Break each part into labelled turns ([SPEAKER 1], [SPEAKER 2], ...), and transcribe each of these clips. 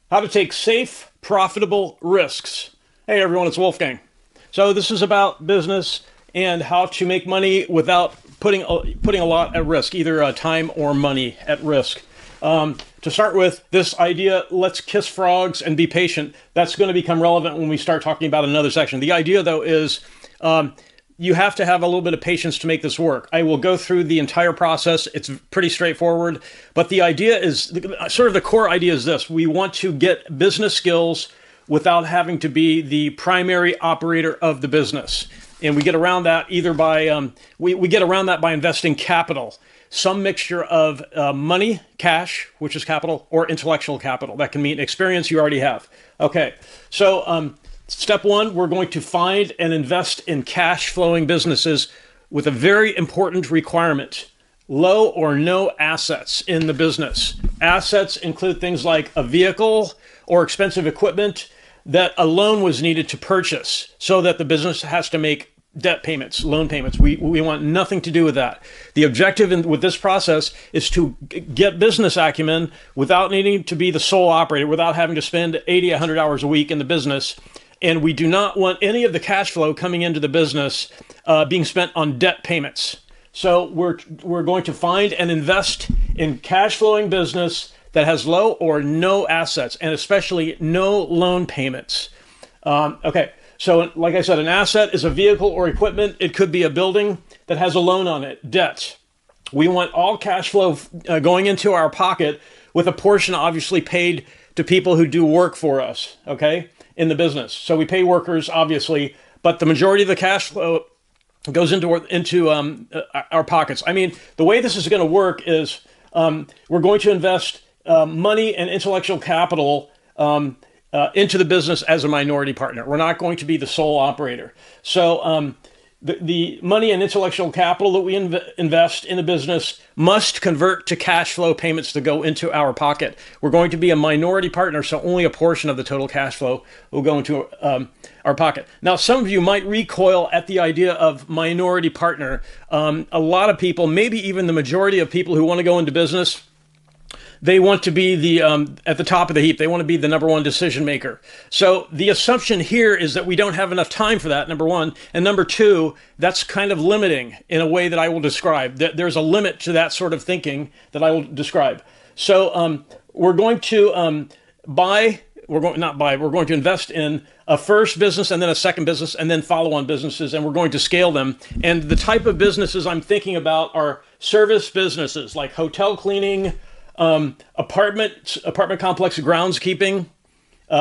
[SPEAKER 1] How to take safe, profitable risks. Hey everyone, it's Wolfgang. So this is about business and how to make money without putting a lot at risk, either time or money at risk. To start with, this idea, let's kiss frogs and be patient, that's going to become relevant when we start talking about another section. The idea, though, is you have to have a little bit of patience to make this work. I will go through the entire process. It's pretty straightforward. But the idea is, sort of the core idea is this. We want to get business skills without having to be the primary operator of the business. And we get around that either by, we get around that by investing capital. Some mixture of money, cash, which is capital, or intellectual capital. That can mean experience you already have. Okay, so step one, we're going to find and invest in cash flowing businesses with a very important requirement: low or no assets in the business. Assets include things like a vehicle or expensive equipment that a loan was needed to purchase so that the business has to make debt payments, loan payments. We want nothing to do with that. The objective with this process is to get business acumen without needing to be the sole operator, without having to spend 80, 100 hours a week in the business. And we do not want any of the cash flow coming into the business being spent on debt payments. So we're going to find and invest in cash flowing business that has low or no assets, and especially no loan payments. Okay. So like I said, an asset is a vehicle or equipment. It could be a building that has a loan on it, debt. We want all cash flow going into our pocket, with a portion obviously paid to people who do work for us, okay, in the business. So we pay workers, obviously, but the majority of the cash flow goes into our pockets. I mean, the way this is going to work is we're going to invest money and intellectual capital into the business as a minority partner. We're not going to be the sole operator. So the money and intellectual capital that we invest in the business must convert to cash flow payments to go into our pocket. We're going to be a minority partner, so only a portion of the total cash flow will go into our pocket. Now, some of you might recoil at the idea of minority partner. A lot of people, maybe even the majority of people who want to go into business, they want to be the at the top of the heap. They want to be the number one decision maker. So the assumption here is that we don't have enough time for that, number one. And number two, that's kind of limiting in a way that I will describe. There's a limit to that sort of thinking that I will describe. So we're going to we're going to invest in a first business and then a second business and then follow-on businesses, and we're going to scale them. And the type of businesses I'm thinking about are service businesses like hotel cleaning, apartment complex groundskeeping,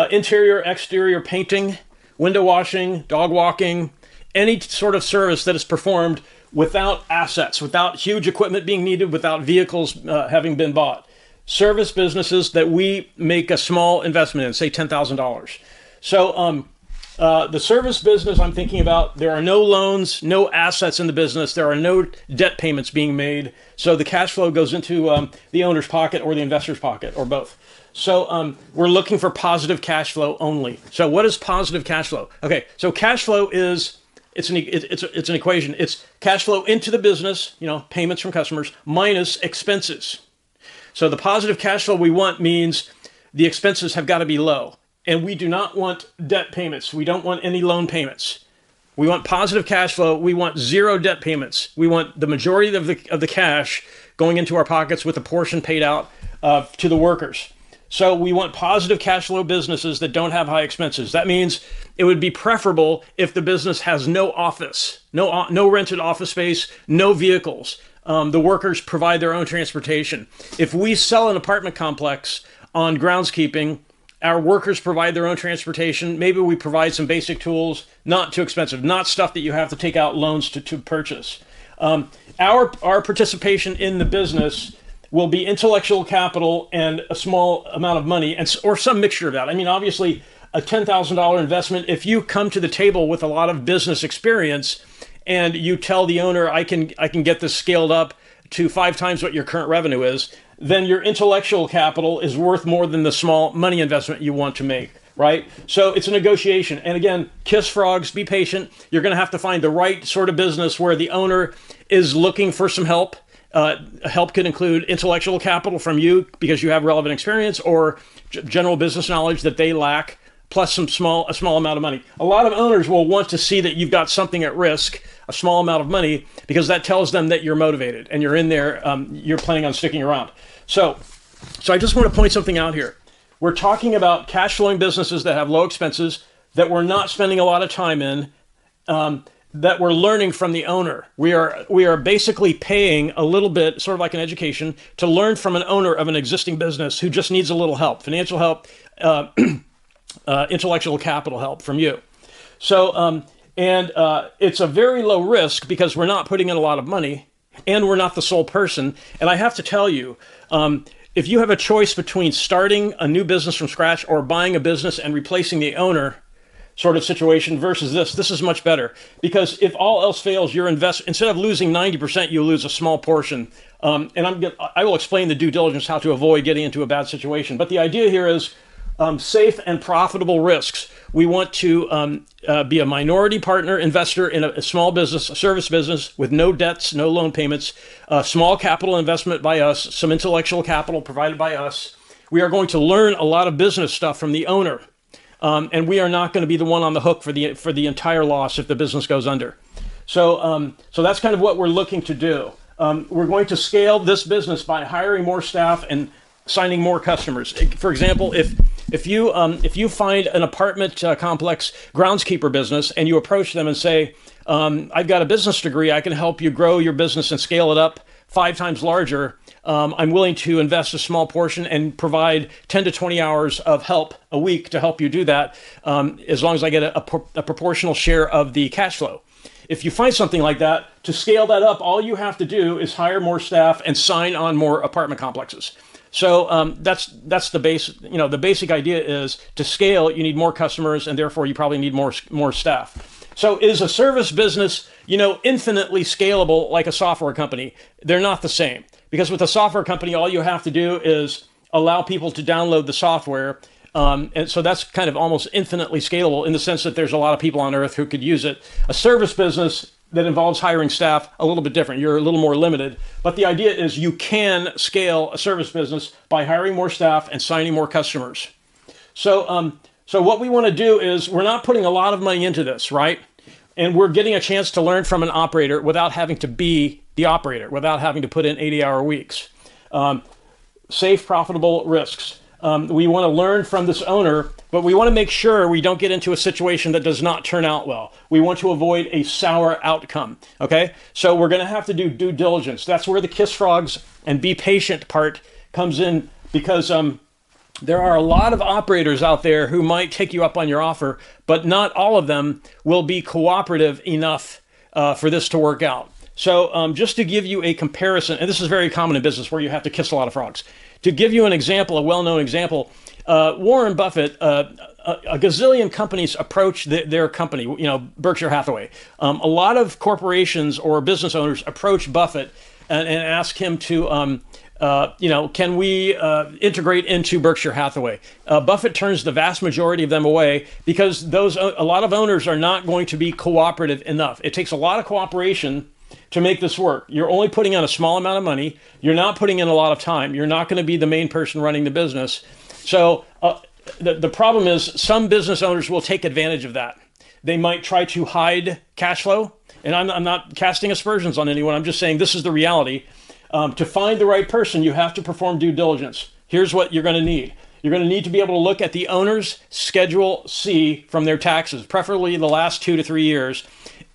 [SPEAKER 1] interior, exterior painting, window washing, dog walking, any sort of service that is performed without assets, without huge equipment being needed, without vehicles having been bought. Service businesses that we make a small investment in, say $10,000. So the service business I'm thinking about, there are no loans, no assets in the business. There are no debt payments being made. So the cash flow goes into the owner's pocket or the investor's pocket, or both. So we're looking for positive cash flow only. So what is positive cash flow? Okay, so cash flow is, it's an equation. It's cash flow into the business, payments from customers, minus expenses. So the positive cash flow we want means the expenses have got to be low. And we do not want debt payments. We don't want any loan payments. We want positive cash flow. We want zero debt payments. We want the majority of the cash going into our pockets with a portion paid out to the workers. So we want positive cash flow businesses that don't have high expenses. That means it would be preferable if the business has no office, no rented office space, no vehicles. The workers provide their own transportation. If we sell an apartment complex on groundskeeping, our workers provide their own transportation. Maybe we provide some basic tools, not too expensive, not stuff that you have to take out loans to purchase. Our participation in the business will be intellectual capital and a small amount of money, or some mixture of that. I mean, obviously, a $10,000 investment, if you come to the table with a lot of business experience and you tell the owner, I can get this scaled up to 5 times what your current revenue is, then your intellectual capital is worth more than the small money investment you want to make, right? So it's a negotiation. And again, kiss frogs, be patient. You're going to have to find the right sort of business where the owner is looking for some help Help could include intellectual capital from you because you have relevant experience, or general business knowledge that they lack, plus a small amount of money. A lot of owners will want to see that you've got something at risk, a small amount of money, because that tells them that you're motivated and you're in there, you're planning on sticking around. So I just want to point something out here. We're talking about cash flowing businesses that have low expenses, that we're not spending a lot of time in, that we're learning from the owner. We are basically paying a little bit, sort of like an education, to learn from an owner of an existing business who just needs a little help, financial help, intellectual capital help from you. So, it's a very low risk because we're not putting in a lot of money and we're not the sole person. And I have to tell you, if you have a choice between starting a new business from scratch or buying a business and replacing the owner sort of situation versus this is much better, because if all else fails, instead of losing 90%, you lose a small portion. And I will explain the due diligence, how to avoid getting into a bad situation. But the idea here is safe and profitable risks. We want to be a minority partner investor in a small business, a service business with no debts, no loan payments, small capital investment by us, some intellectual capital provided by us. We are going to learn a lot of business stuff from the owner. And we are not going to be the one on the hook for the entire loss if the business goes under. So that's kind of what we're looking to do. We're going to scale this business by hiring more staff and signing more customers. For example, if you find an apartment complex groundskeeper business and you approach them and say, I've got a business degree, I can help you grow your business and scale it up 5 times larger. I'm willing to invest a small portion and provide 10 to 20 hours of help a week to help you do that, as long as I get a proportional share of the cash flow. If you find something like that, to scale that up, all you have to do is hire more staff and sign on more apartment complexes. So that's the base. The basic idea is to scale, you need more customers, and therefore you probably need more staff. So is a service business, infinitely scalable like a software company? They're not the same. Because with a software company, all you have to do is allow people to download the software. And so that's kind of almost infinitely scalable in the sense that there's a lot of people on earth who could use it. A service business that involves hiring staff, a little bit different. You're a little more limited. But the idea is you can scale a service business by hiring more staff and signing more customers. So what we want to do is we're not putting a lot of money into this, right? And we're getting a chance to learn from an operator without having to be the operator, without having to put in 80-hour weeks. Safe, profitable risks. We want to learn from this owner, but we want to make sure we don't get into a situation that does not turn out well. We want to avoid a sour outcome, okay? So we're going to have to do due diligence. That's where the kiss frogs and be patient part comes in, because there are a lot of operators out there who might take you up on your offer, but not all of them will be cooperative enough for this to work out. So just to give you a comparison, and this is very common in business where you have to kiss a lot of frogs. To give you an example, a well-known example, Warren Buffett, a gazillion companies approach their company, Berkshire Hathaway. A lot of corporations or business owners approach Buffett and ask him to, can we integrate into Berkshire Hathaway? Buffett turns the vast majority of them away because a lot of owners are not going to be cooperative enough. It takes a lot of cooperation to make this work. You're only putting on a small amount of money. You're not putting in a lot of time. You're not going to be the main person running the business. So the problem is some business owners will take advantage of that. They might try to hide cash flow. And I'm not casting aspersions on anyone. I'm just saying this is the reality. To find the right person, you have to perform due diligence. Here's what you're going to need. You're going to need to be able to look at the owner's Schedule C from their taxes, preferably the last 2 to 3 years.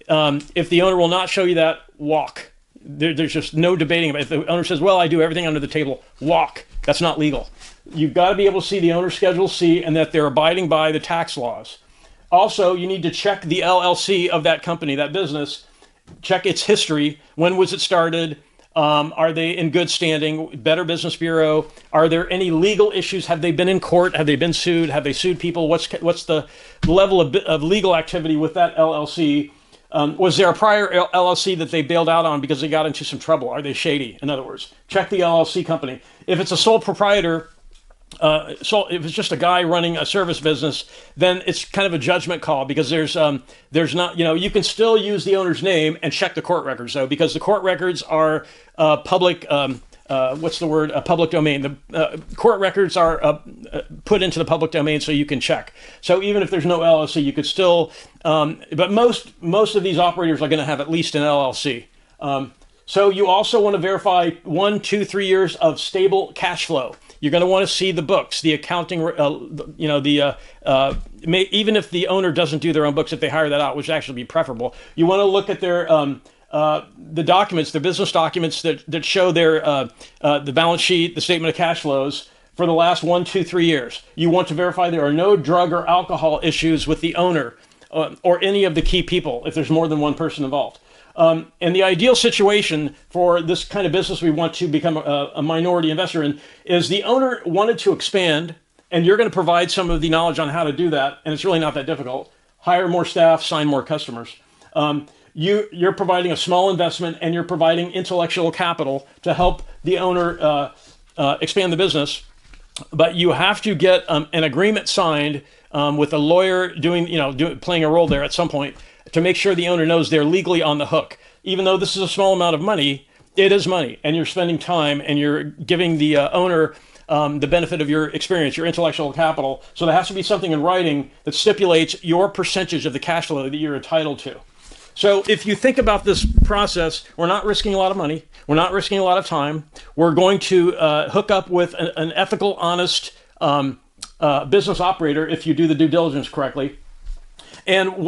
[SPEAKER 1] If the owner will not show you that, walk. There's just no debating about it. If the owner says, well, I do everything under the table, walk. That's not legal. You've got to be able to see the owner's Schedule C and that they're abiding by the tax laws. Also, you need to check the LLC of that company, that business. Check its history. When was it started? Are they in good standing? Better Business Bureau. Are there any legal issues? Have they been in court? Have they been sued? Have they sued people? What's the level of legal activity with that LLC? Was there a prior LLC that they bailed out on because they got into some trouble? Are they shady? In other words, check the LLC company. If it's a sole proprietor, So if it's just a guy running a service business, then it's kind of a judgment call, because there's not, you can still use the owner's name and check the court records, though, because the court records are public. Public domain. The court records are put into the public domain, so you can check. So even if there's no LLC, you could still. But most of these operators are going to have at least an LLC. So you also want to verify 1, 2, 3 years of stable cash flow. You're going to want to see the books, the accounting, even if the owner doesn't do their own books, if they hire that out, which would actually be preferable. You want to look at their the documents, the business documents that show their the balance sheet, the statement of cash flows for the last 1, 2, 3 years. You want to verify there are no drug or alcohol issues with the owner or any of the key people if there's more than one person involved. And the ideal situation for this kind of business we want to become a minority investor in is the owner wanted to expand, and you're going to provide some of the knowledge on how to do that, and it's really not that difficult. Hire more staff, sign more customers. You're providing a small investment, and you're providing intellectual capital to help the owner expand the business, but you have to get an agreement signed with a lawyer playing a role there at some point, to make sure the owner knows they're legally on the hook. Even though this is a small amount of money, it is money, and you're spending time, and you're giving the owner the benefit of your experience, your intellectual capital. So there has to be something in writing that stipulates your percentage of the cash flow that you're entitled to. So if you think about this process, we're not risking a lot of money. We're not risking a lot of time. We're going to hook up with an ethical, honest business operator if you do the due diligence correctly. And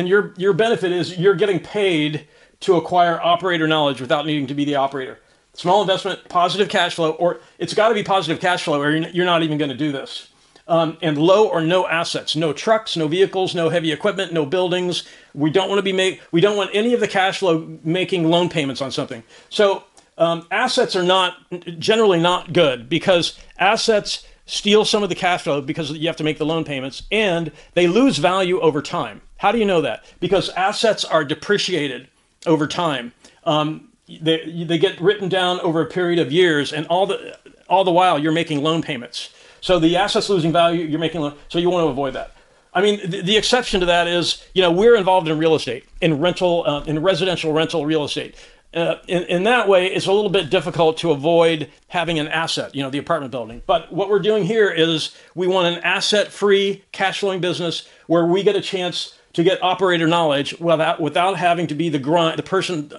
[SPEAKER 1] your benefit is you're getting paid to acquire operator knowledge without needing to be the operator. Small investment, positive cash flow, or it's got to be positive cash flow, or you're not even going to do this. And low or no assets, no trucks, no vehicles, no heavy equipment, no buildings. We don't want any of the cash flow making loan payments on something. So assets are generally not good, because assets steal some of the cash flow because you have to make the loan payments, and they lose value over time. How do you know that? Because assets are depreciated over time. They get written down over a period of years, and all the while you're making loan payments. So the assets losing value, you're making loan. So you want to avoid that. I mean, the exception to that is, we're involved in real estate, in residential rental real estate. In that way, it's a little bit difficult to avoid having an asset, the apartment building. But what we're doing here is we want an asset-free, cash-flowing business where we get a chance to get operator knowledge without having to be the person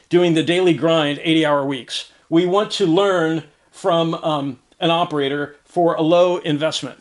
[SPEAKER 1] doing the daily grind, 80-hour weeks. We want to learn from an operator for a low investment.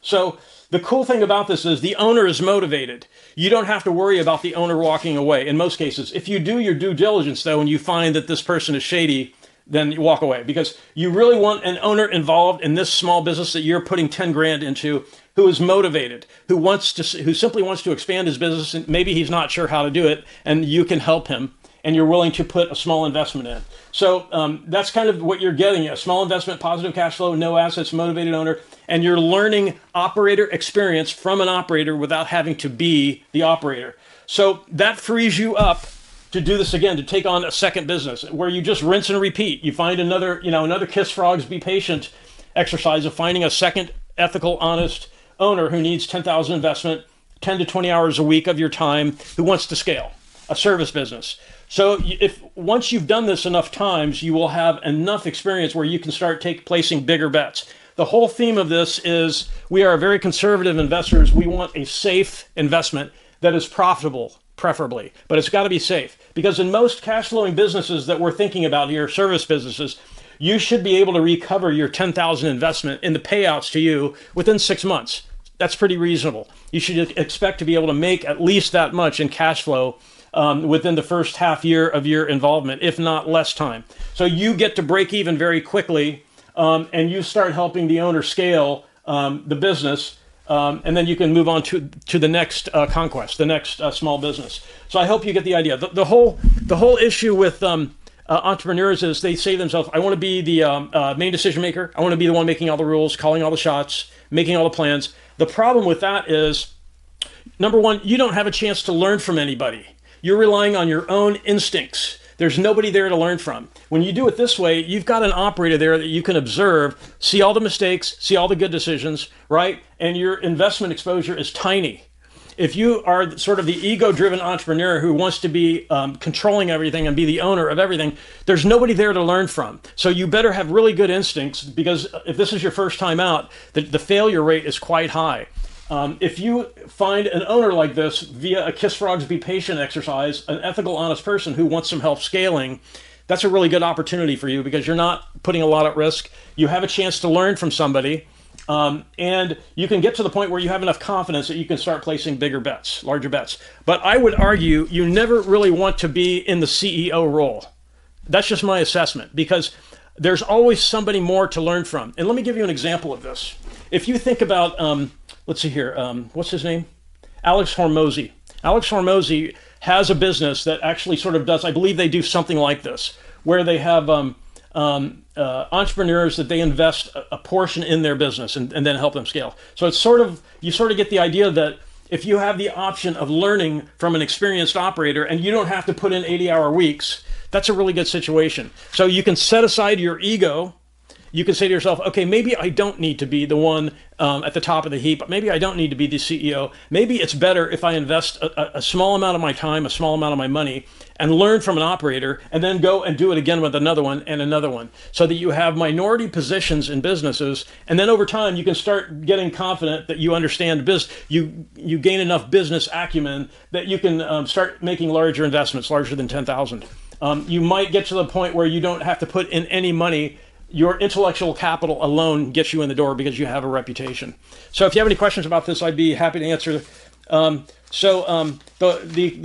[SPEAKER 1] So the cool thing about this is the owner is motivated. You don't have to worry about the owner walking away in most cases. If you do your due diligence, though, and you find that this person is shady, then you walk away, because you really want an owner involved in this small business that you're putting 10 grand into, who is motivated, who simply wants to expand his business, and maybe he's not sure how to do it, and you can help him, and you're willing to put a small investment in. So that's kind of what you're getting: a small investment, positive cash flow, no assets, motivated owner, and you're learning operator experience from an operator without having to be the operator. So that frees you up to do this again, to take on a second business where you just rinse and repeat. You find another Kiss Frogs Be Patient exercise of finding a second ethical, honest owner who needs 10,000 investment, 10 to 20 hours a week of your time, who wants to scale a service business. So if once you've done this enough times, you will have enough experience where you can start placing bigger bets. The whole theme of this is we are very conservative investors. We want a safe investment that is profitable, preferably, but it's got to be safe, because in most cash flowing businesses that we're thinking about here, service businesses, you should be able to recover your 10,000 investment in the payouts to you within 6 months. That's pretty reasonable. You should expect to be able to make at least that much in cash flow within the first half year of your involvement, if not less time. So you get to break even very quickly, and you start helping the owner scale the business, and then you can move on to the next conquest, the next small business. So I hope you get the idea. The whole issue with entrepreneurs is they say to themselves, I want to be the main decision maker. I want to be the one making all the rules, calling all the shots, making all the plans. The problem with that is, number one, you don't have a chance to learn from anybody. You're relying on your own instincts. There's nobody there to learn from. When you do it this way, you've got an operator there that you can observe, see all the mistakes, see all the good decisions, right? And your investment exposure is tiny. If you are sort of the ego-driven entrepreneur who wants to be controlling everything and be the owner of everything, there's nobody there to learn from. So you better have really good instincts, because if this is your first time out, the failure rate is quite high. If you find an owner like this via a Kiss Frogs Be Patient exercise, an ethical, honest person who wants some help scaling, that's a really good opportunity for you, because you're not putting a lot at risk. You have a chance to learn from somebody, and you can get to the point where you have enough confidence that you can start placing bigger bets, larger bets. But I would argue you never really want to be in the CEO role. That's just my assessment, because there's always somebody more to learn from. And let me give you an example of this. If you think about, let's see here, what's his name? Alex Hormozy. Alex Hormozy has a business that actually sort of does, I believe they do something like this, where they have entrepreneurs that they invest a portion in their business and then help them scale. So it's sort of, you sort of get the idea that if you have the option of learning from an experienced operator and you don't have to put in 80-hour weeks, that's a really good situation. So you can set aside your ego. You can say to yourself, okay, maybe I don't need to be the one at the top of the heap. Maybe I don't need to be the CEO. Maybe it's better if I invest a small amount of my time, a small amount of my money, and learn from an operator, and then go and do it again with another one and another one, so that you have minority positions in businesses. And then over time, you can start getting confident that you understand business. You gain enough business acumen that you can start making larger investments, larger than 10,000. You might get to the point where you don't have to put in any money. Your intellectual capital alone gets you in the door because you have a reputation. So if you have any questions about this, I'd be happy to answer. The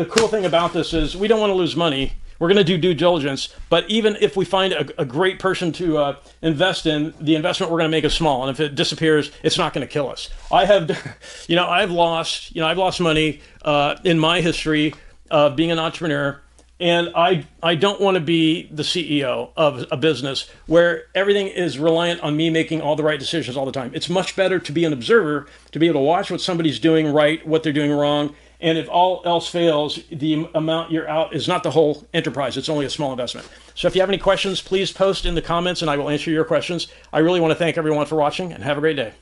[SPEAKER 1] cool thing about this is we don't want to lose money. We're going to do due diligence, but even if we find a great person to invest in, the investment we're going to make is small, and if it disappears, it's not going to kill us. I've lost money in my history of being an entrepreneur. And I don't want to be the CEO of a business where everything is reliant on me making all the right decisions all the time. It's much better to be an observer, to be able to watch what somebody's doing right, what they're doing wrong. And if all else fails, the amount you're out is not the whole enterprise. It's only a small investment. So if you have any questions, please post in the comments and I will answer your questions. I really want to thank everyone for watching, and have a great day.